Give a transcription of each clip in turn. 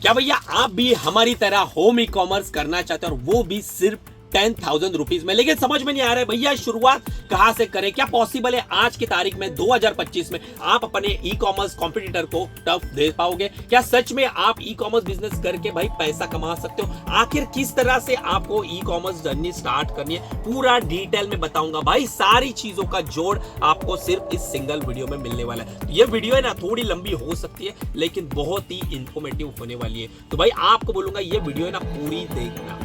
क्या भैया आप भी हमारी तरह होम ई कॉमर्स करना चाहते हो और वो भी सिर्फ 10,000 रुपीज में, लेकिन समझ में नहीं आ रहा है भैया शुरुआत कहां से करें, क्या पॉसिबल है आज की तारीख में 2025 में आप अपने ई कॉमर्स कॉम्पिटिटर को टफ दे पाओगे? क्या सच में आप ई कॉमर्स बिजनेस करके भाई पैसा कमा सकते हो? आखिर किस तरह से आपको ई कॉमर्स जर्नी स्टार्ट करनी है पूरा डिटेल में बताऊंगा भाई। सारी चीजों का जोड़ आपको सिर्फ इस सिंगल वीडियो में मिलने वाला है। तो ये वीडियो है ना थोड़ी लंबी हो सकती है लेकिन बहुत ही इंफॉर्मेटिव होने वाली है, तो भाई आपको बोलूंगा ये वीडियो है ना पूरी देखना।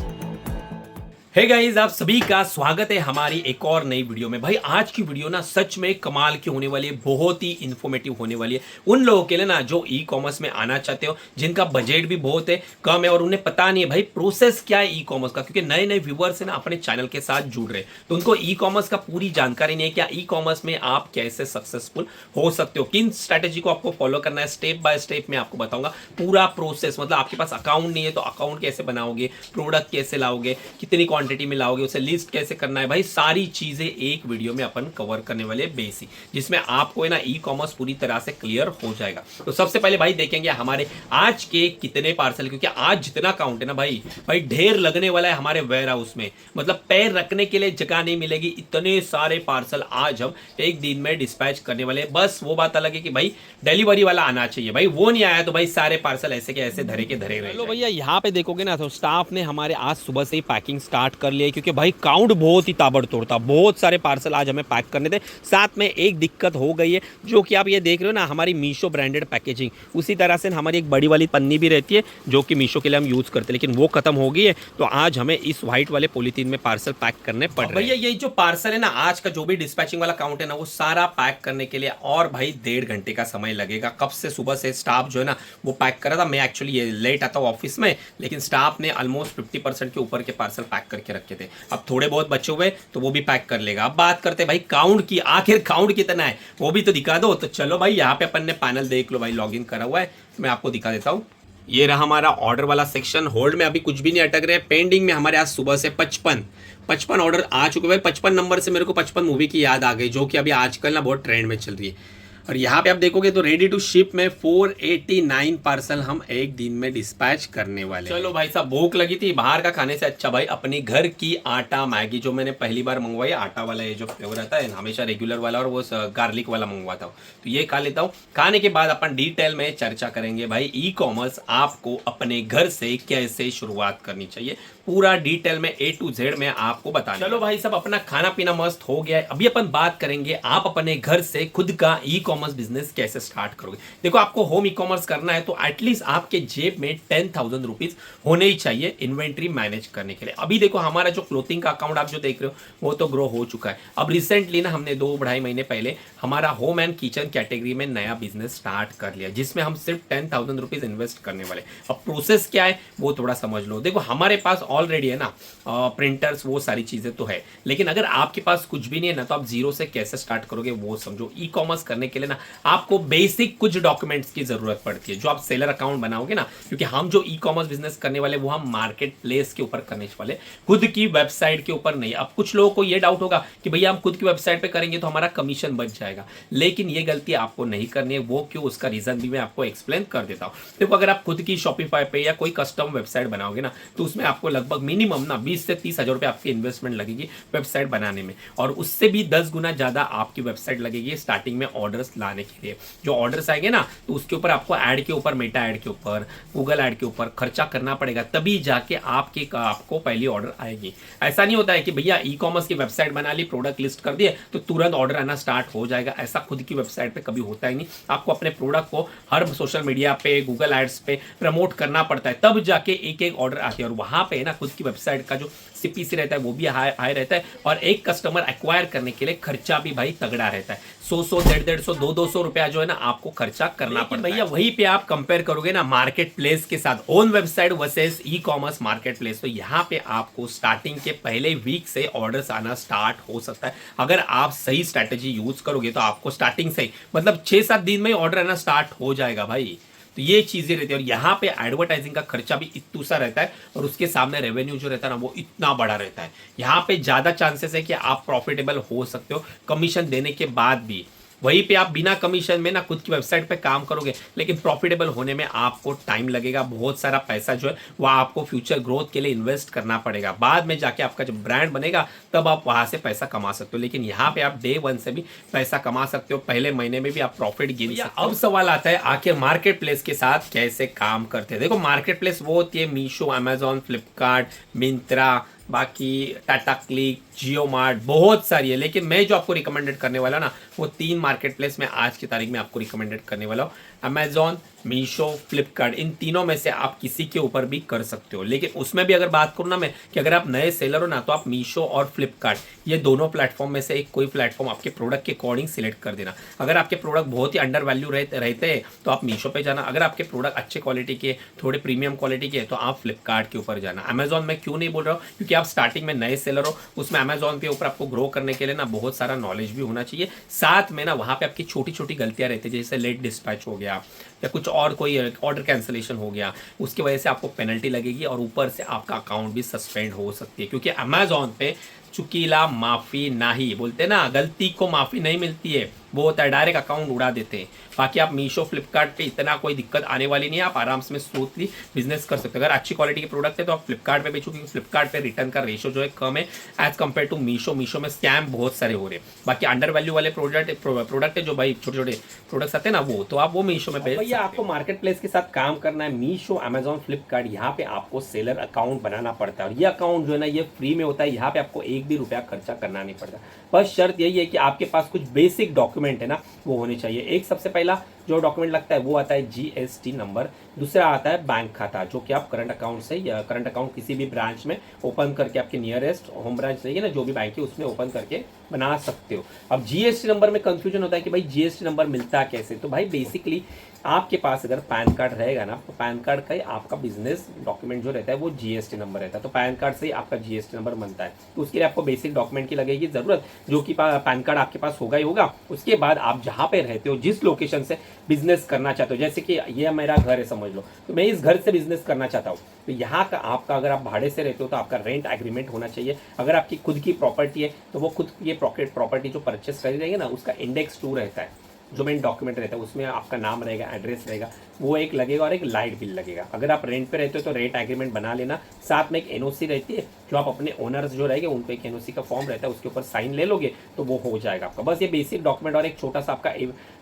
हे गाइस, आप सभी का स्वागत है हमारी एक और नई वीडियो में। भाई आज की वीडियो ना सच में कमाल की होने वाली है, बहुत ही इंफॉर्मेटिव होने वाली है उन लोगों के लिए ना जो ई कॉमर्स में आना चाहते हो, जिनका बजट भी बहुत है कम है और उन्हें पता नहीं है भाई प्रोसेस क्या है ई कॉमर्स का, क्योंकि नए नए व्यूअर्स है ना अपने चैनल के साथ जुड़ रहे तो उनको ई कॉमर्स का पूरी जानकारी नहीं है। क्या ई कॉमर्स में आप कैसे सक्सेसफुल हो सकते हो, किन स्ट्रैटेजी को आपको फॉलो करना है, स्टेप बाय स्टेप में आपको बताऊंगा पूरा प्रोसेस। मतलब आपके पास अकाउंट नहीं है तो अकाउंट कैसे बनाओगे, प्रोडक्ट कैसे लाओगे, कितनी क्वांटिटी में लाओगे, उसे लिस्ट कैसे करना है, भाई सारी चीजें एक वीडियो में अपन कवर करने वाले बेसिक, जिसमें आपको है ना ई कॉमर्स पूरी तरह से क्लियर हो जाएगा। तो सबसे पहले भाई देखेंगे हमारे आज के कितने पार्सल, क्योंकि आज जितना काउंट है ना भाई ढेर लगने वाला है हमारे वेयर हाउस में, मतलब पैर रखने के लिए जगह नहीं मिलेगी, इतने सारे पार्सल आज हम एक दिन में डिस्पैच करने वाले हैं। बस वो बात अलग है कि भाई डिलीवरी वाला आना चाहिए, भाई वो नहीं आया तो भाई सारे पार्सल ऐसे के ऐसे धरे के धरे रहे। चलो भैया यहाँ पे देखोगे ना तो स्टाफ ने हमारे आज सुबह से ही पैकिंग स्टार्ट कर लिया है, क्योंकि भाई काउंट बहुत ही ताबड़तोड़ था, बहुत सारे पार्सल आज हमें पैक करने थे। साथ में एक दिक्कत हो गई है जो कि आप ये देख रहे हो ना, हमारी मीशो ब्रांडेड पैकेजिंग, उसी तरह से हमारी एक बड़ी वाली पन्नी भी रहती है जो कि मीशो के लिए हम यूज करते हैं, लेकिन वो खत्म हो गई है तो आज हमें इस व्हाइट वाले पॉलीथीन में पार्सल पैक करने पड़ रहे हैं। भैया ये जो पार्सल है ना आज का जो भी डिस्पैचिंग वाला काउंट है ना वो सारा पैक करने के लिए और भाई 1.5 घंटे का समय लगेगा। कब से सुबह से स्टाफ जो है ना वो पैक कर रहा था, मैं एक्चुअली ये लेट आता हूँ ऑफिस में, लेकिन स्टाफ ने ऑलमोस्ट 50% के ऊपर के पार्सल पैक करके रखे थे। अब थोड़े बहुत बचे हुए तो वो भी पैक कर लेगा। अब बात करते हैं भाई काउंट की, आखिर काउंट कितना है वो भी तो दिखा दो। तो चलो भाई यहाँ पे अपन ने पैनल देख लो, भाई लॉगिन करा हुआ है, मैं आपको दिखा देता हूँ। ये रहा हमारा ऑर्डर वाला सेक्शन, होल्ड में अभी कुछ भी नहीं अटक रहे। पेंडिंग में हमारे आज सुबह से 55 ऑर्डर आ चुके हैं। 55 नंबर से मेरे को 55 मूवी की याद आ गई जो कि अभी आजकल ना बहुत ट्रेंड में चल रही है। और यहाँ पे आप देखोगे तो रेडी टू शिप में 489 पार्सल हम एक दिन में डिस्पैच करने वाले। चलो भाई साहब, भूख लगी थी, बाहर का खाने से अच्छा भाई अपनी घर की आटा मैगी जो मैंने पहली बार मंगवाई, आटा वाला ये जो फ्लेवर रहता है हमेशा रेगुलर वाला और वो गार्लिक वाला मंगवाता हूँ, तो ये खा लेता हूँ। खाने के बाद अपन डिटेल में चर्चा करेंगे भाई ई कॉमर्स आपको अपने घर से कैसे शुरुआत करनी चाहिए, पूरा डिटेल में A to Z में आपको बताना। चलो भाई सब अपना खाना पीना मस्त हो गया है, अभी अपन बात करेंगे आप अपने घर से खुद का ई कॉमर्स बिजनेस कैसे स्टार्ट करोगे। देखो आपको होम ई कॉमर्स करना है तो एटलीस्ट आपके जेब में 10,000 रुपीज होने ही चाहिए इन्वेंट्री मैनेज करने के लिए। अभी देखो हमारा जो क्लोथिंग का अकाउंट आप जो देख रहे हो वो तो ग्रो हो चुका है। अब रिसेंटली ना हमने 2-2.5 महीने पहले हमारा होम एंड किचन कैटेगरी में नया बिजनेस स्टार्ट कर लिया, जिसमें हम सिर्फ 10,000 रुपीज इन्वेस्ट करने वाले। अब प्रोसेस क्या है वो थोड़ा समझ लो। देखो हमारे पास ऑलरेडी है ना प्रिंटर्स, वो सारी चीजें तो है, लेकिन अगर आपके पास कुछ भी नहीं है ना तो आप जीरो से कैसे स्टार्ट करोगे वो समझो। ई कॉमर्स करने के लिए ना आपको बेसिक कुछ डॉक्यूमेंट्स की जरूरत पड़ती है जो आप सेलर अकाउंट बनाओगे ना, क्योंकि हम जो ई कॉमर्स बिजनेस करने वाले वो हम मार्केट प्लेस के ऊपर करने वाले, खुद की वेबसाइट के ऊपर नहीं। अब कुछ लोगों को ये डाउट होगा कि भैया हम खुद की वेबसाइट पे करेंगे तो हमारा कमीशन बच जाएगा, लेकिन ये गलती आपको नहीं करनी है। वो क्यों, उसका रीजन भी मैं आपको एक्सप्लेन कर देता हूँ। देखो अगर आप खुद की शॉपिफाई पे या कोई कस्टम वेबसाइट बनाओगे ना तो उसमें आपको लगभग मिनिमम ना 20 से 30 हजार रुपए आपकी इन्वेस्टमेंट लगेगी वेबसाइट बनाने में, और उससे भी 10 गुना ज्यादा आपकी वेबसाइट लगेगी स्टार्टिंग में ऑर्डर्स लाने के लिए। जो ऑर्डर्स आएंगे ना तो उसके ऊपर आपको ऐड के ऊपर, मेटा ऐड के ऊपर, गूगल ऐड के ऊपर खर्चा करना पड़ेगा, तभी जाके आपको पहली ऑर्डर आएगी। ऐसा नहीं होता है कि भैया ई कॉमर्स की वेबसाइट बना ली, प्रोडक्ट लिस्ट कर दिए तो तुरंत ऑर्डर आना स्टार्ट हो जाएगा। ऐसा खुद की वेबसाइट पे कभी होता ही नहीं। आपको अपने प्रोडक्ट को हर सोशल मीडिया पे, गूगल एड्स पे प्रमोट करना पड़ता है, तब जाके एक एक ऑर्डर आती है। और वहां पे ना खुद की वेबसाइट का जो सीपीसी रहता है वो भी हाई रहता है, और एक कस्टमर एक्वायर करने के लिए खर्चा भी भाई तगड़ा रहता है। 100, 150, 200 रुपया जो है ना आपको खर्चा करना पड़ता है। भैया वहीं पे आप कंपेयर करोगे ना मार्केट प्लेस के साथ, own website versus e commerce market place, तो यहाँ पे आपको स्टार्टिंग के पहले वीक से ऑर्डर्स आना स्टार्ट हो सकता है। अगर आप सही स्ट्रैटेजी यूज करोगे तो आपको स्टार्टिंग से ही मतलब 6-7 दिन में ही ऑर्डर आना स्टार्ट हो जाएगा भाई। तो ये चीजें रहती है, और यहाँ पे एडवर्टाइजिंग का खर्चा भी इतना सा रहता है, और उसके सामने रेवेन्यू जो रहता है ना वो इतना बड़ा रहता है। यहाँ पे ज्यादा चांसेस है कि आप प्रॉफिटेबल हो सकते हो कमीशन देने के बाद भी। वहीं पे आप बिना कमीशन में ना खुद की वेबसाइट पे काम करोगे, लेकिन प्रॉफिटेबल होने में आपको टाइम लगेगा, बहुत सारा पैसा जो है वो आपको फ्यूचर ग्रोथ के लिए इन्वेस्ट करना पड़ेगा। बाद में जाके आपका जब ब्रांड बनेगा तब आप वहां से पैसा कमा सकते हो, लेकिन यहाँ पे आप डे वन से भी पैसा कमा सकते हो, पहले महीने में भी आप प्रॉफिट गिन सकते हो। अब सवाल आता है आखिर मार्केट प्लेस के साथ कैसे काम करते हैं। देखो मार्केट प्लेस वो होती है मीशो, अमेजॉन, फ्लिपकार्ट, मिंत्रा, बाकी टाटा क्लिक, जियो मार्ट, बहुत सारी है, लेकिन मैं जो आपको रिकमेंडेड करने वाला ना वो 3 मार्केट प्लेस में आज की तारीख में आपको रिकमेंडेड करने वाला हूँ। अमेजॉन, मीशो, फ्लिपकार्ट, इन तीनों में से आप किसी के ऊपर भी कर सकते हो, लेकिन उसमें भी अगर बात करूँ ना मैं कि अगर आप नए सेलर हो ना तो आप मीशो और फ्लिपकार्ट ये दोनों प्लेटफॉर्म में से एक कोई प्लेटफॉर्म आपके प्रोडक्ट के अकॉर्डिंग सिलेक्ट कर देना। अगर आपके प्रोडक्ट बहुत ही अंडर वैल्यू रहते हैं तो आप मीशो पे जाना, अगर आपके प्रोडक्ट अच्छे क्वालिटी के, थोड़े प्रीमियम क्वालिटी के तो आप फ्लिपकार्ट के ऊपर जाना। अमेजॉन में क्यों नहीं बोल रहा हूँ, क्योंकि आप स्टार्टिंग में नए सेलर हो, उसमें अमेजॉन के ऊपर आपको ग्रो करने के लिए ना बहुत सारा नॉलेज भी होना चाहिए, साथ में ना वहाँ पे आपकी छोटी छोटी गलतियाँ रहती है, जैसे लेट डिस्पैच हो गया या कुछ और कोई ऑर्डर कैंसिलेशन हो गया, उसकी वजह से आपको पेनल्टी लगेगी और ऊपर से आपका अकाउंट भी सस्पेंड हो सकती है, क्योंकि अमेजॉन पे चुकीला माफी नहीं बोलते ना, गलती को माफी नहीं मिलती है, वो होता है डायरेक्ट अकाउंट उड़ा देते हैं। बाकी आप मीशो, फ्लिपकार्ट पे इतना कोई दिक्कत आने वाली नहीं है, आप आराम से स्मूथली बिजनेस कर सकते हो। अगर अच्छी क्वालिटी के प्रोडक्ट है तो आप फ्लिपकार्ट पे बेचो, क्योंकि फ्लिपकार्ट पे रिटर्न का रेशो जो है कम है as compare to Meesho. Meesho में स्कैम बहुत सारे हो रहे हैं। बाकी अंडर वैल्यू वाले प्रोडक्ट है जो भाई छोटे छोटे प्रोडक्ट्स आते हैं ना, वो तो आप वो मीशो में बेच। भैया आपको मार्केट प्लेस के साथ काम करना है, मीशो, अमेजॉन, फ्लिपकार्ट, यहाँ पे आपको सेलर अकाउंट बनाना पड़ता है और ये अकाउंट जो है ना ये फ्री में होता है, यहाँ पे आपको एक भी रुपया खर्चा करना नहीं पड़ता। बस शर्त यही है कि आपके पास कुछ बेसिक डॉक्यूमेंट है ना वो होने चाहिए। एक सबसे पहला जो डॉक्यूमेंट लगता है वो आता है जीएसटी नंबर, दूसरा आता है बैंक खाता जो कि आप करंट अकाउंट से या करंट अकाउंट किसी भी ब्रांच में ओपन करके आपके नियरेस्ट होम ब्रांच रहेगी ना जो भी बैंक है उसमें ओपन करके बना सकते हो। अब जीएसटी नंबर में कंफ्यूजन होता है कि भाई जीएसटी नंबर मिलता है कैसे, तो भाई बेसिकली आपके पास अगर पैन कार्ड रहेगा ना तो पैन कार्ड का ही आपका बिजनेस डॉक्यूमेंट जो रहता है वो जीएसटी नंबर रहता है, तो पैन कार्ड से ही आपका जीएसटी नंबर बनता है। तो उसके लिए आपको बेसिक डॉक्यूमेंट की लगेगी जरूरत, जो कि पैन कार्ड आपके पास होगा ही होगा। उसके बाद आप जहाँ पे रहते हो, जिस लोकेशन से बिजनेस करना चाहते हो, जैसे कि ये मेरा घर है समझ लो, तो मैं इस घर से बिजनेस करना चाहता हूँ, तो यहाँ का आपका अगर आप भाड़े से रहते हो तो आपका रेंट एग्रीमेंट होना चाहिए। अगर आपकी खुद की प्रॉपर्टी है तो वो खुद की प्रॉपर्टी जो परचेस करी जाएगी ना उसका इंडेक्स 2 रहता है, जो मेन डॉक्यूमेंट रहता है उसमें आपका नाम रहेगा, एड्रेस रहेगा, वो एक लगेगा और एक लाइट बिल लगेगा। अगर आप रेंट पे रहते हो तो रेंट एग्रीमेंट बना लेना, साथ में एक एनओसी रहती है जो आप अपने ओनर्स जो रहेंगे उन पे एक एनओसी का फॉर्म रहता है उसके ऊपर साइन ले लोगे तो वो हो जाएगा आपका। बस ये बेसिक डॉक्यूमेंट और एक छोटा सा आपका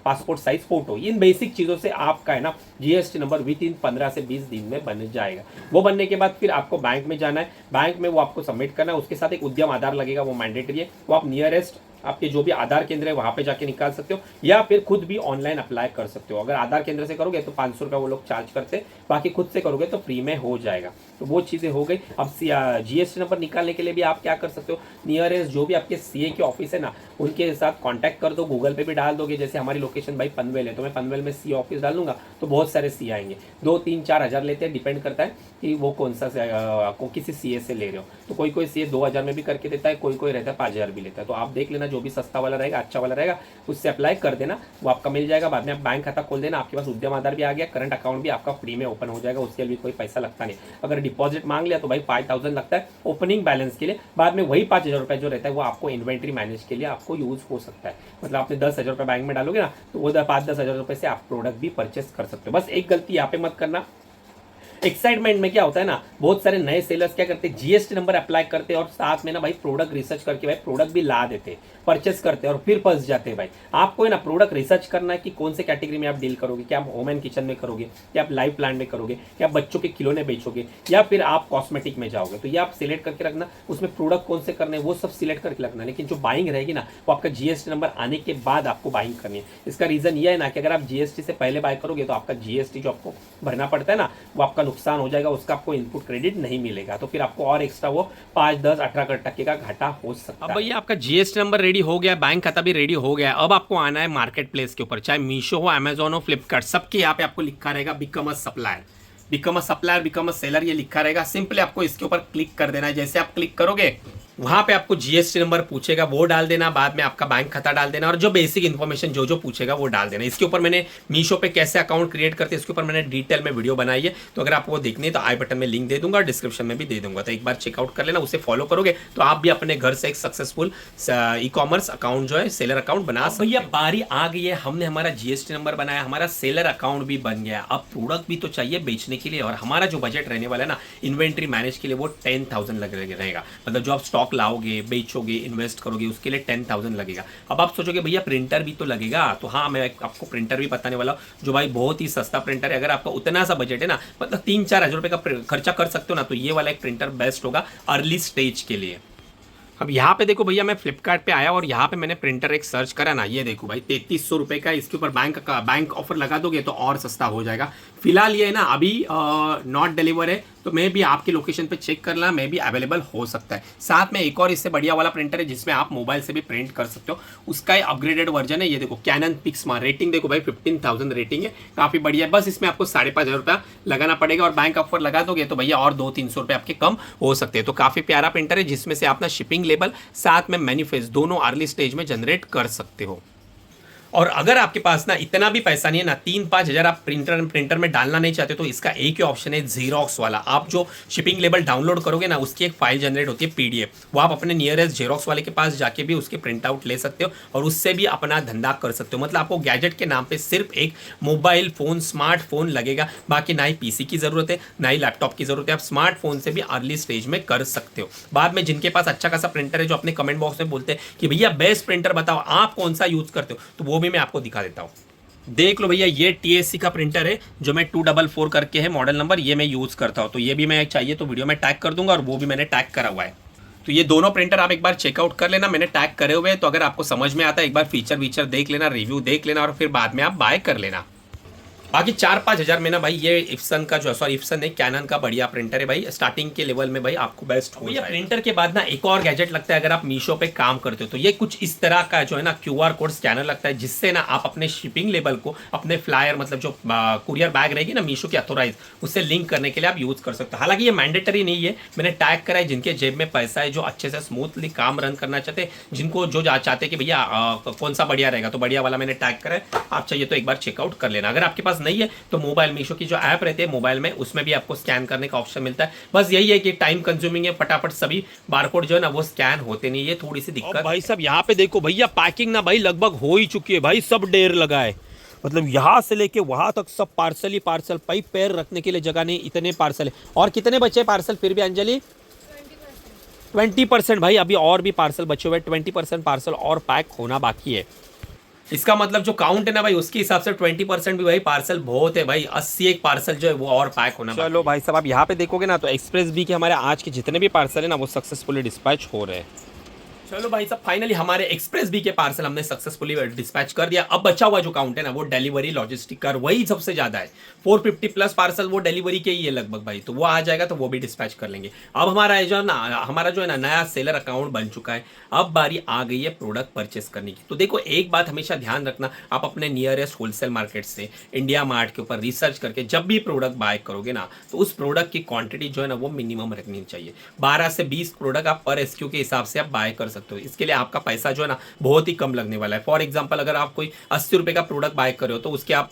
पासपोर्ट साइज फोटो, इन बेसिक चीज़ों से आपका है ना जीएसटी नंबर विद इन 15 से 20 दिन में बन जाएगा। वो बनने के बाद फिर आपको बैंक में जाना है, बैंक में वो आपको सबमिट करना है, उसके साथ एक उद्यम आधार लगेगा, वो मैंडेटरी है, वो आप नियरेस्ट आपके जो भी आधार केंद्र है वहां पे जाके निकाल सकते हो या फिर खुद भी ऑनलाइन अप्लाई कर सकते हो। अगर आधार केंद्र से करोगे तो 500 रुपये वो लोग चार्ज करते हैं, बाकी खुद से करोगे तो फ्री में हो जाएगा। तो वो चीज़ें हो गई। अब जीएसटी नंबर निकालने के लिए भी आप क्या कर सकते हो, नियरेस्ट जो भी आपके सीए के ऑफिस है ना उनके साथ कॉन्टैक्ट कर दो, गूगल पे भी डाल दोगे। जैसे हमारी लोकेशन भाई पनवेल है तो मैं पनवेल में सी ऑफिस डाल दूंगा तो बहुत सारे सी आएंगे, 2, 3, 4 हज़ार लेते हैं, डिपेंड करता है कि वो कौन सा को किसी सीए से ले रहे हो। तो कोई कोई सीए 2000 में भी करके देता है, कोई कोई रहता है 5000 भी लेता है। तो आप देख लेना जो भी सस्ता वाला रहेगा, अच्छा वाला रहेगा, उससे अप्लाई कर देना, वो आपका मिल जाएगा। बाद में आप बैंक खाता खोल देना, आपके पास उद्यम आधार भी आ गया, करंट अकाउंट भी आपका फ्री में ओपन हो जाएगा, उसके लिए कोई पैसा लगता नहीं। अगर डिपॉजिट मांग लिया तो भाई 5000 लगता है ओपनिंग बैलेंस के लिए, बाद में वही 5000 रुपये जो रहता है वो आपको इन्वेंट्री मैनेज के लिए आपको यूज हो सकता है। मतलब आपने 10,000 रुपये बैंक में डालोगे ना तो वो 5-10 हज़ार रुपये से आप प्रोडक्ट भी परचेस कर सकते हो। बस एक गलती यहाँ पे मत करना, एक्साइटमेंट में क्या होता है ना बहुत सारे नए सेलर्स क्या करते हैं जीएसटी नंबर अप्लाई करते हैं और साथ में ना भाई प्रोडक्ट रिसर्च करके भाई प्रोडक्ट भी ला देते हैं, परचेस करते हैं और फिर फंस जाते हैं। भाई आपको है ना प्रोडक्ट रिसर्च करना है कि कौन से कैटेगरी में आप डील करोगे, क्या आप होम एंड किचन में करोगे, क्या आप लाइव प्लांट में करोगे, क्या आप बच्चों के खिलौने बेचोगे या फिर आप कॉस्मेटिक में जाओगे। तो ये आप सिलेक्ट करके रखना, उसमें प्रोडक्ट कौन से करने वो सब सिलेक्ट करके रखना। लेकिन जो बाइंग रहेगी ना वो आपका जीएसटी नंबर आने के बाद आपको बाइंग करनी है। इसका रीजन ये है ना कि अगर आप जीएसटी से पहले बाय करोगे तो आपका जीएसटी जो आपको भरना पड़ता है ना वो आपका नुकसान हो जाएगा, उसका आपको इनपुट क्रेडिट नहीं मिलेगा, तो फिर आपको और एक्स्ट्रा वो 5, 10, 18% का घाटा हो सकता है। अब भैया आपका जीएसटी नंबर रेडी हो गया, बैंक खाता भी रेडी हो गया, अब आपको आना है मार्केट प्लेस के ऊपर, चाहे मीशो हो, अमेजॉन हो, फ्लिपकार्ट, सबके यहाँ पे आपको लिखा रहेगा become a supplier, become a supplier, become a seller, ये लिखा रहेगा। सिंपली आपको इसके ऊपर क्लिक कर देना है। जैसे आप क्लिक करोगे वहाँ पे आपको जीएसटी नंबर पूछेगा, वो डाल देना, बाद में आपका बैंक खाता डाल देना और जो बेसिक इन्फॉर्मेशन जो जो पूछेगा वो डाल देना। इसके ऊपर मैंने मीशो पे कैसे अकाउंट क्रिएट करते हैं इसके ऊपर मैंने डिटेल में वीडियो बनाई है, तो अगर आपको वो देखनी है तो आई बटन में लिंक दे दूंगा और डिस्क्रिप्शन में भी दे दूंगा, तो एक बार चेकआउट कर लेना। उसे फॉलो करोगे तो आप भी अपने घर से एक सक्सेसफुल ई कॉमर्स अकाउंट जो है सेलर अकाउंट बना सकते। भैया बारी आ गई है, हमने हमारा जीएसटी नंबर बनाया, हमारा सेलर अकाउंट भी बन गया, अब प्रोडक्ट भी तो चाहिए बेचने के लिए और हमारा जो बजट रहने वाला है ना इन्वेंट्री मैनेज के लिए वो 10,000 लग रहेगा। मतलब जो आप स्टॉक लाओगे, बेचोगे, इन्वेस्ट करोगे उसके लिए 10,000 लगेगा। अब आप सोचोगे भैया प्रिंटर भी तो लगेगा, तो हाँ मैं आपको प्रिंटर भी बताने वाला हूँ जो भाई बहुत ही सस्ता प्रिंटर है। अगर आपका उतना सा बजट है ना, मतलब 3-4 हज़ार रुपये का खर्चा कर सकते हो ना, तो ये वाला एक प्रिंटर बेस्ट होगा अर्ली स्टेज के लिए। अब यहाँ पे देखो भैया मैं फ्लिपकार्ट पे आया और यहाँ पे मैंने प्रिंटर एक सर्च करा ना, ये देखो भाई 3300 रुपये का, इसके ऊपर बैंक ऑफर लगा दोगे तो और सस्ता हो जाएगा। फिलहाल ये है ना अभी नॉट डिलीवर है, तो मैं भी आपकी लोकेशन पे चेक कर लेना, मैं भी अवेलेबल हो सकता है। साथ में एक और इससे बढ़िया वाला प्रिंटर है जिसमें आप मोबाइल से भी प्रिंट कर सकते हो, उसका अपग्रेडेड वर्जन है। ये देखो कैनन पिक्समा, रेटिंग देखो भाई 15,000 रेटिंग है, काफ़ी बढ़िया है। बस इसमें आपको 5,500 रुपया लगाना पड़ेगा और बैंक ऑफर लगा दोगे तो भैया और 200-300 रुपये आपके कम हो सकते हैं। तो काफ़ी प्यारा प्रिंटर है जिसमें से अपना शिपिंग लेबल साथ में मैन्युफैक्चर दोनों अर्ली स्टेज में जनरेट कर सकते हो। और अगर आपके पास ना इतना भी पैसा नहीं है ना, 3-5 हज़ार आप प्रिंटर में डालना नहीं चाहते, तो इसका एक ही ऑप्शन है जेरोक्स वाला। आप जो शिपिंग लेबल डाउनलोड करोगे ना उसकी एक फाइल जनरेट होती है पीडीएफ, वो आप अपने नियरेस्ट जेरोक्स वाले के पास जाके भी उसके प्रिंट आउट ले सकते हो और उससे भी अपना धंधा कर सकते हो। मतलब आपको गैजेट के नाम पर सिर्फ एक मोबाइल फ़ोन, स्मार्टफोन लगेगा, बाकी ना ही पीसी की ज़रूरत है ना ही लैपटॉप की ज़रूरत है। आप स्मार्टफोन से भी अर्ली स्टेज में कर सकते हो। बाद में जिनके पास अच्छा खासा प्रिंटर है जो अपने कमेंट बॉक्स में बोलते हैं कि भैया बेस्ट प्रिंटर बताओ, आप कौन सा यूज़ करते हो, तो वो भी मैं आपको दिखा देता हूं। देख लो भैया ये टीएससी का प्रिंटर है जो मैं 244 करके है मॉडल नंबर, ये मैं यूज करता हूं। तो ये भी मैं चाहिए तो वीडियो में टैग कर दूंगा और वो भी मैंने टैग करा हुआ है। तो ये दोनों प्रिंटर आप एक बार चेकआउट कर लेना, मैंने टैग करे हुए हैं। तो अगर आपको समझ में आता है एक बार फीचर देख लेना, रिव्यू देख लेना और फिर बाद में आप बाय कर लेना। बाकी 4-5 हज़ार में ना भाई ये इप्सन का जो इप्सन है कैनन का बढ़िया प्रिंटर है भाई, स्टार्टिंग के लेवल में भाई आपको बेस्ट हो जाएगा। प्रिंटर के बाद ना एक और गैजेट लगता है अगर आप मीशो पे काम करते हो, तो ये कुछ इस तरह का जो है ना क्यूआर कोड स्कैनर लगता है, जिससे ना आप अपने शिपिंग लेबल को अपने फ्लायर मतलब जो कुरियर बैग रहेगी ना मीशो की अथोराइज, उससे लिंक करने के लिए आप यूज कर सकते हो। हालांकि ये मैंडेटरी नहीं है, मैंने टैग करा है जिनके जेब में पैसा है, जो अच्छे से स्मूथली काम रन करना चाहते हैं, जिनको जो चाहते कि भैया कौन सा बढ़िया रहेगा, तो बढ़िया वाला मैंने टैग करा है। आप चाहिए तो एक बार चेकआउट कर लेना। अगर आपके पास नहीं है तो मोबाइल मीशो की जो ऐप रहती है मोबाइल में, उसमें भी आपको स्कैन करने का ऑप्शन मिलता है। बस यही है कि टाइम कंज्यूमिंग है, फटाफट सभी बारकोड जो है ना वो स्कैन होते नहीं, ये थोड़ी सी दिक्कत। भाई सब यहाँ पे देखो भैया पैकिंग ना भाई लगभग हो ही चुकी है भाई, सब ढेर लगा है। मतलब यहाँ से लेके वहां तक सब पार्सल ही पार्सल, भाई पैर रखने के लिए जगह नहीं, इतने पार्सल है। और कितने बचे पार्सल फिर भी अंजलि? 20% भाई, अभी और भी पार्सल बचे हुए, 20% पार्सल और पैक होना बाकी है। इसका मतलब जो काउंट है ना भाई उसके हिसाब से 20% भी भाई पार्सल बहुत है भाई, 80 एक पार्सल जो है वो और पैक होना। चलो भाई साहब आप यहाँ पे देखोगे ना तो एक्सप्रेस बी के हमारे आज के जितने भी पार्सल है ना वो सक्सेसफुली डिस्पैच हो रहे हैं। चलो भाई साहब फाइनली हमारे एक्सप्रेस बी के पार्सल हमने सक्सेसफुली डिस्पैच कर दिया। अब बचा हुआ जो काउंट है ना वो डिलीवरी लॉजिस्टिक का, वही सबसे ज्यादा है, 450 प्लस पार्सल वो डिलीवरी के ही है लगभग भाई, तो वो आ जाएगा तो वो भी डिस्पैच कर लेंगे। अब हमारा जो है ना नया सेलर अकाउंट बन चुका है, अब बारी आ गई है प्रोडक्ट परचेस करने की। तो देखो एक बात हमेशा ध्यान रखना, आप अपने नियरेस्ट होलसेल मार्केट से इंडिया मार्ट के ऊपर रिसर्च करके जब भी प्रोडक्ट बाय करोगे ना, तो उस प्रोडक्ट की क्वांटिटी जो है ना वो मिनिमम रखनी चाहिए। 12 से 20 प्रोडक्ट आप पर एसक्यू के हिसाब से आप बाय कर सकते हो, इसके लिए आपका पैसा जो है ना बहुत ही कम लगने वाला है। फॉर एग्जांपल अगर आप कोई 80 रुपए का प्रोडक्ट बाय कर रहे हो तो उसके आप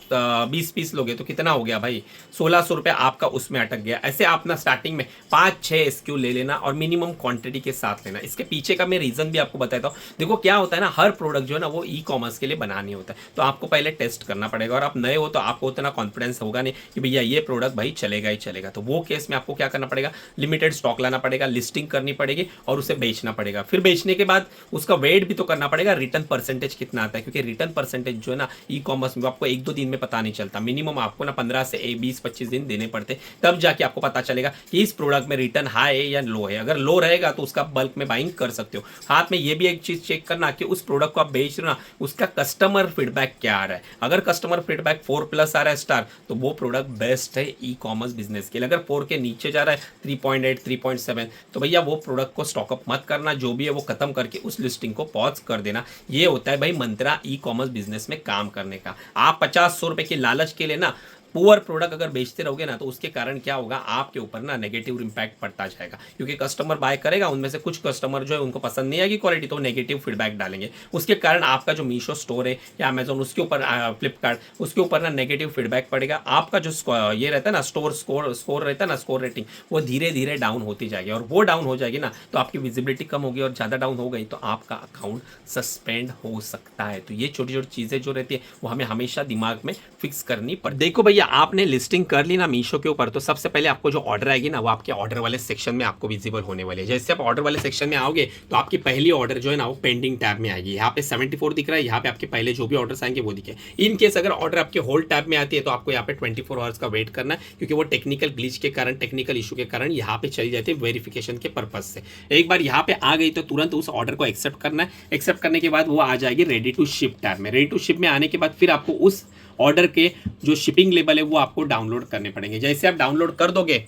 20 पीस लोगे तो कितना हो गया भाई, 1600 रुपए आपका उसमें अटक गया। ऐसे आप ना स्टार्टिंग में 5-6 एसक्यू ले लेना और मिनिमम क्वांटिटी के साथ लेना। इसके पीछे का मैं रीजन भी आपको बताता हूँ। देखो क्या होता है ना, हर प्रोडक्ट जो है ना वो ई कॉमर्स के लिए बनानी होता है, तो आपको पहले टेस्ट करना पड़ेगा। और आप नए हो तो आपको उतना कॉन्फिडेंस होगा नहीं कि भैया ये प्रोडक्ट भाई चलेगा ही चलेगा, तो वो केस में आपको क्या करना पड़ेगा, लिमिटेड स्टॉक लाना पड़ेगा, लिस्टिंग करनी पड़ेगी और उसे बेचना पड़ेगा। फिर बेचने के बाद उसका वेट भी तो करना पड़ेगा, रिटर्न परसेंटेज कितना आता है, क्योंकि रिटर्न परसेंटेज जो है ना ई कॉमर्स में आपको 1-2 दिन में पता नहीं चलता, मिनिमम आपको ना 15 से 20-25 दिन देने पड़ते, तब जाके आपको पता चलेगा कि इस प्रोडक्ट में रिटर्न हाई है या लो है। अगर लो रहेगा तो उसका बल्क में बाइंग कर सकते हो। हाथ में ये भी एक चीज चेक करना कि उस प्रोडक्ट को आप बेच रहे हो ना उसका कस्टमर फीडबैक क्या आ रहा है। अगर कस्टमर फीडबैक 4+ आ रहा है स्टार, तो वो प्रोडक्ट बेस्ट है ई कॉमर्स बिजनेस के लिए। अगर 4 के नीचे जा रहा है 3.8 3.7, तो भैया वो प्रोडक्ट को स्टॉकअप मत करना, जो भी है वो खत्म करके उस लिस्टिंग को पॉज कर देना। ये होता है भाई मंत्रा ई कॉमर्स बिजनेस में काम करने का। आप 50-100 रुपए की लालच के लिए ना पुअर प्रोडक्ट अगर बेचते रहोगे ना तो उसके कारण क्या होगा, आपके ऊपर ना नेगेटिव इंपैक्ट पड़ता जाएगा, क्योंकि कस्टमर बाय करेगा, उनमें से कुछ कस्टमर जो है उनको पसंद नहीं आएगी क्वालिटी, तो नेगेटिव फीडबैक डालेंगे, उसके कारण आपका जो मीशो स्टोर है या अमेजोन उसके ऊपर, फ्लिपकार्ट उसके ऊपर ना नेगेटिव फीडबैक पड़ेगा, आपका जो ये रहता है ना स्टोर स्कोर रहता है ना, स्कोर रेटिंग, वो धीरे धीरे डाउन होती जाएगी, और वो डाउन हो जाएगी ना तो आपकी विजिबिलिटी कम होगी, और ज़्यादा डाउन हो गई तो आपका अकाउंट सस्पेंड हो सकता है। तो ये छोटी छोटी चीज़ें जो रहती है वो हमें हमेशा दिमाग में फिक्स करनी पड़ती है। देखो भैया, आपने लिस्टिंग कर ली ना मीशो के ऊपर, तो सबसे पहले आपको जो ऑर्डर आएगी ना वो आपके ऑर्डर वाले सेक्शन में आपको विजिबल होने वाली है। जैसे आप ऑर्डर वाले सेक्शन में आओगे तो आपकी पहली ऑर्डर जो है ना वो पेंडिंग टैब में आएगी, यहाँ पे 74 दिख रहा है, यहाँ पे आपके पहले जो भी ऑर्डर्स आएंगे वो दिखे। इन केस अगर ऑर्डर आपके होल्ड टैब में आती है तो आपको यहाँ पे 24 आवर्स का वेट करना है, क्योंकि वो टेक्निकल ग्लिच के कारण, टेक्निकल इशू के कारण यहाँ पे चली जाती है वेरिफिकेशन के पर्पज से। एक बार यहाँ पे आ गई तो तुरंत उस ऑर्डर को एक्सेप्ट करना है। एक्सेप्ट करने के बाद वो आ जाएगी रेडी टू शिप टैब में। रेडी टू शिप में आने के बाद फिर आपको उस ऑर्डर के जो शिपिंग लेबल है वो आपको डाउनलोड करने पड़ेंगे। जैसे आप डाउनलोड कर दोगे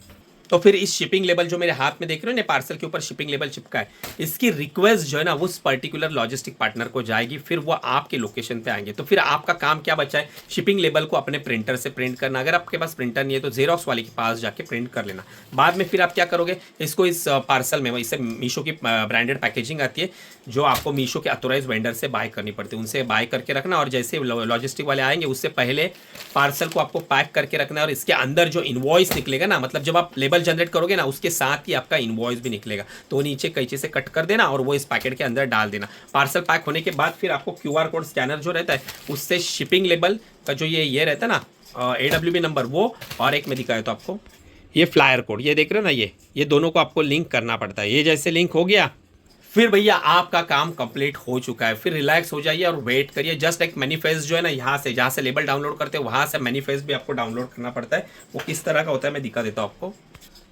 तो फिर इस शिपिंग लेबल जो मेरे हाथ में देख रहे हो ना, पार्सल के ऊपर शिपिंग लेबल चिपका है, इसकी रिक्वेस्ट जो है ना उस पर्टिकुलर लॉजिस्टिक पार्टनर को जाएगी, फिर वो आपके लोकेशन पे आएंगे। तो फिर आपका काम क्या बचा है, शिपिंग लेबल को अपने प्रिंटर से प्रिंट करना। अगर आपके पास प्रिंटर नहीं है तो जेरोक्स वाले के पास जाके प्रिंट कर लेना। बाद में फिर आप क्या करोगे, इसको इस पार्सल में, इससे मीशो की ब्रांडेड पैकेजिंग आती है जो आपको मीशो के अथोराइज वेंडर से बाय करनी पड़ती है, उनसे बाय करके रखना। और जैसे लॉजिस्टिक वाले आएंगे उससे पहले पार्सल को आपको पैक करके रखना है, और इसके अंदर जो इनवॉइस निकलेगा ना, मतलब जब आप लेबल जनरेट करोगे ना उसके साथ ही आपका इनवॉइस भी निकलेगा, तो नीचे कैंची से कट कर देना और वो इस पैकेट के अंदर डाल देना। पार्सल पैक होने के बाद फिर आपको क्यूआर कोड स्कैनर जो रहता है उससे शिपिंग लेबल का जो ये रहता है ना AWB नंबर, वो और एक में दिखाया तो आपको ये फ्लायर कोड, ये देख रहे हो ना, ये दोनों को आपको लिंक करना पड़ता है। ये जैसे लिंक हो गया फिर भैया आपका काम कंप्लीट हो चुका है। फिर रिलैक्स हो जाइए और वेट करिए। जस्ट एक मैनिफेस्ट जो है ना, यहाँ से जहाँ से लेबल डाउनलोड करते हैं वहाँ से मैनिफेस्ट भी आपको डाउनलोड करना पड़ता है। वो किस तरह का होता है मैं दिखा देता हूँ आपको।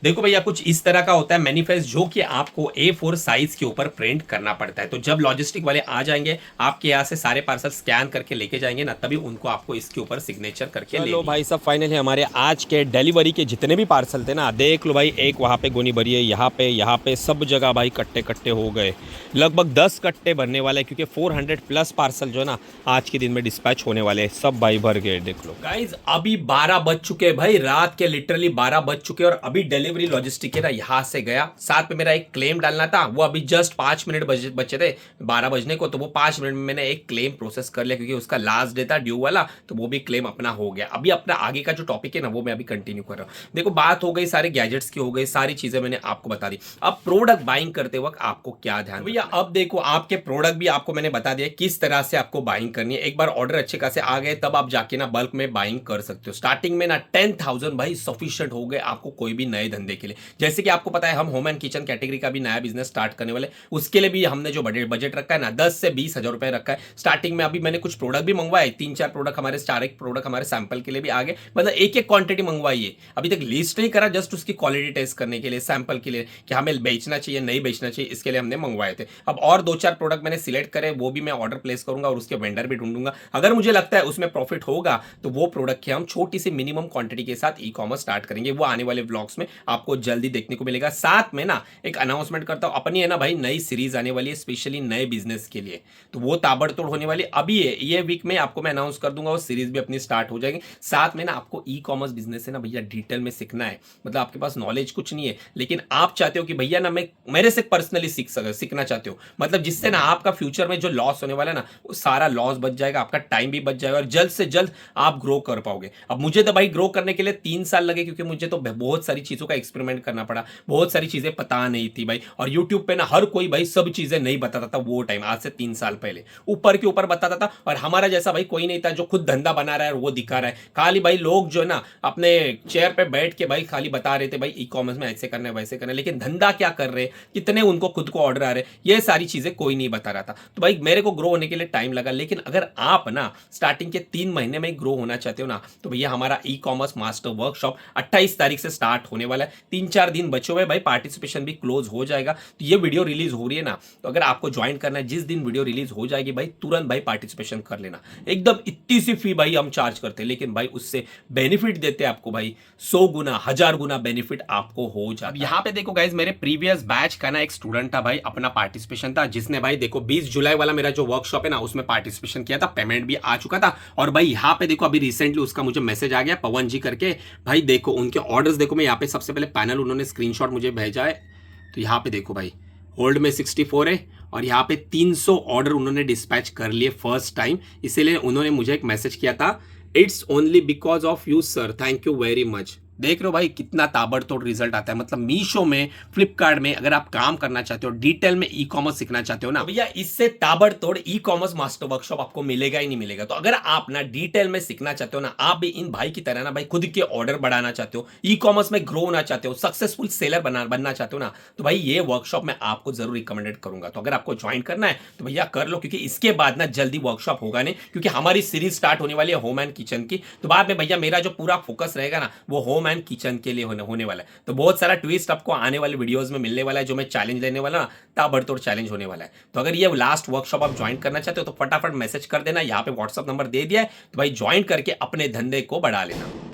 देखो भैया, कुछ इस तरह का होता है मैनिफेस्ट, जो कि आपको A4 साइज के ऊपर प्रिंट करना पड़ता है। तो जब लॉजिस्टिक वाले आ जाएंगे आपके यहाँ से सारे पार्सल स्कैन करके लेके जाएंगे ना, तभी उनको आपको इसके ऊपर सिग्नेचर करके ले लो। भाई सब फाइनली हमारे आज के डिलीवरी के जितने भी पार्सल थे ना, देख लो भाई, एक वहाँ पे गोनी भरी है, यहाँ पे सब जगह भाई कट्टे कट्टे हो गए। लगभग 10 कट्टे भरने वाले, क्योंकि 400 प्लस पार्सल जो है ना आज के दिन में डिस्पैच होने वाले हैं। सब भाई भर गए। देख लो गाइज, अभी 12 बज चुके हैं भाई, रात के लिटरली 12 बज चुके हैं, और अभी डिलीवरी लॉजिस्टिक है ना यहाँ से गया। साथ में मेरा एक क्लेम डालना था, वो अभी जस्ट 5 मिनट बचे थे 12 बजने को, तो वो 5 मिनट में मैंने एक क्लेम प्रोसेस कर लिया, क्योंकि उसका लास्ट डे था ड्यू वाला, तो वो भी क्लेम अपना हो गया। अभी अपना आगे का जो टॉपिक है ना वो मैं अभी कंटिन्यू कर रहा हूँ। देखो, बात हो गई सारे गैजेट्स की, हो गई सारी चीजें मैंने आपको बता दी। अब प्रोडक्ट बाइंग करते वक्त आपको क्या ध्यान भैया, अब देखो आपके प्रोडक्ट भी आपको मैंने बता दिया किस तरह से आपको बाइंग करनी है। एक बार ऑर्डर अच्छे खासे आ गए तब आप जाके ना बल्क में बाइंग कर सकते हो। स्टार्टिंग में ना 10,000 भाई सफिशिएंट हो गए आपको कोई भी नए धंधे के लिए। जैसे कि आपको पता है हम होम एंड किचन कैटेगरी का भी नया बिजनेस स्टार्ट करने वाले, उसके लिए भी हमने जो बजट रखा है ना 10 से 20 हजार रुपए रखा है स्टार्टिंग में। अभी मैंने कुछ प्रोडक्ट भी मंगवाए, 3-4 प्रोडक्ट हमारे, 4 एक प्रोडक्ट हमारे सैंपल के लिए भी आ गए, मतलब एक क्वांटिटी मंगवाई है। अभी तक लिस्ट नहीं करा, जस्ट उसकी क्वालिटी टेस्ट करने के लिए, सैंपल के लिए कि हमें बेचना चाहिए नहीं बेचना चाहिए, इसके लिए हमने मंगवाए थे। अब और 2-4 प्रोडक्ट मैंने सिलेक्ट करे, वो भी मैं ऑर्डर प्लेस करूंगा और उसके वेंडर भी ढूंढूंगा। अगर मुझे लगता है उसमें प्रॉफिट होगा तो वो प्रोडक्ट की हम छोटी सी मिनिमम क्वांटिटी के साथ ई-कॉमर्स स्टार्ट करेंगे। वो आने वाले व्लॉग्स में आपको जल्दी देखने को मिलेगा। साथ में ना एक अनाउंसमेंट करता हूं, अपनी है ना भाई नई सीरीज आने वाली है स्पेशली नए बिजनेस के लिए, तो वो ताबड़तोड़ होने वाली अभी है। ये वीक में आपको मैं अनाउंस कर दूंगा, वो सीरीज भी अपनी स्टार्ट हो जाएगी। साथ में ना आपको ई-कॉमर्स बिजनेस है ना भैया डिटेल में सीखना है, मतलब आपके पास नॉलेज कुछ नहीं है लेकिन आप चाहते हो कि भैया ना मैं मेरे से पर्सनली सीखना चाहते हो, मतलब जिससे ना आपका फ्यूचर में जो लॉस होने वाला है ना वो सारा लॉस बच जाएगा, आपका टाइम भी बच जाएगा और जल्द से जल्द आप ग्रो कर पाओगे। अब मुझे तो भाई ग्रो करने के लिए 3 साल लगे, क्योंकि मुझे तो बहुत सारी चीजों का एक्सपेरिमेंट करना पड़ा, बहुत सारी चीजें पता नहीं थी भाई। और यूट्यूब पे ना हर कोई भाई सब चीजें नहीं बताता था वो टाइम, आज से 3 साल पहले ऊपर के ऊपर बताता था, और हमारा जैसा भाई कोई नहीं था जो खुद धंधा बना रहा है और वो दिखा रहा है। खाली भाई लोग जो है ना अपने चेयर पे बैठ के भाई खाली बता रहे थे भाई ई कॉमर्स में ऐसे करना है वैसे करना है, लेकिन धंधा क्या कर रहे, कितने उनको खुद को ऑर्डर आ रहे, ये सारी चीजें कोई नहीं बता रहा था। तो भाई मेरे को ग्रो होने के लिए टाइम लगा, लेकिन अगर आप ना स्टार्टिंग के 3 महीने में ग्रो होना चाहते हो ना, तो भैया हमारा ई कॉमर्स मास्टर वर्कशॉप 28 तारीख से स्टार्ट होने वाला वाला है, 3-4 दिन बचे हुए भाई, पार्टिसिपेशन भी क्लोज हो जाएगा। तो ये वीडियो रिलीज हो रही है ना, तो अगर आपको ज्वाइन करना है, जिस दिन वीडियो रिलीज हो जाएगी भाई, तुरंत भाई पार्टिसिपेशन कर लेना। एकदम इतनी सी फी भाई हम चार्ज करते हैं, लेकिन भाई उससे बेनिफिट देते हैं आपको भाई 100 गुना 1000 गुना बेनिफिट आपको हो जाता है। यहाँ पे देखो गाइज, मेरे प्रीवियस बैच का ना एक स्टूडेंट था भाई, अपना पार्टिसिपेशन था, जिसने भाई देखो 20 जुलाई वाला मेरा जो वर्कशॉप है ना, उसमें पार्टिसिपेशन किया था, पेमेंट भी आ चुका था। और भाई यहाँ पे देखो, अभी रिसेंटली उसका मुझे मैसेज आ गया, पवन जी करके। भाई देखो उनके ऑर्डर्स देखो, मैं यहाँ पे सबसे पहले पैनल उन्होंने स्क्रीनशॉट मुझे भेजा है, तो यहाँ पे देखो भाई, होल्ड में 64 है और यहाँ पे 300 ऑर्डर उन्होंने डिस्पैच कर लिए फर्स्ट टाइम। इसीलिए उन्होंने मुझे एक मैसेज किया था, it's only because of you sir, thank you very much. देख रहे हो भाई कितना ताबड़तोड़ रिजल्ट आता है। मतलब मीशो में, फ्लिपकार्ट में अगर आप काम करना चाहते हो, डिटेल में ई कॉमर्स सीखना चाहते हो ना, भैया इससे ताबड़तोड़ ई कॉमर्स मास्टर वर्कशॉप आपको मिलेगा ही नहीं मिलेगा। तो अगर आप ना डिटेल में सीखना चाहते हो ना, आप भी इन भाई की तरह ना भाई खुद के ऑर्डर बढ़ाना चाहते हो, ई कॉमर्स में ग्रो होना चाहते हो, सक्सेसफुल सेलर बनना चाहते हो ना, तो भाई ये वर्कशॉप मैं आपको जरूर रिकमेंडेड करूंगा। तो अगर आपको ज्वाइन करना है तो भैया कर लो, क्योंकि इसके बाद ना जल्दी वर्कशॉप होगा नहीं, क्योंकि हमारी सीरीज स्टार्ट होने वाली है होम एंड किचन की। तो बाद में भैया मेरा जो पूरा फोकस रहेगा ना, वो होम एंड किचन के लिए होने वाला है। तो बहुत सारा ट्विस्ट आपको आने वाले वीडियोस में मिलने वाला है, जो मैं चैलेंज लेने वाला ना, ताबड़तोड़ चैलेंज होने वाला है। तो अगर ये लास्ट वर्कशॉप आप ज्वाइन करना चाहते हो तो फटाफट मैसेज कर देना, यहाँ पे व्हाट्सअप नंबर दे दिया है, तो भाई ज्वाइन करके अपने धंधे को बढ़ा लेना।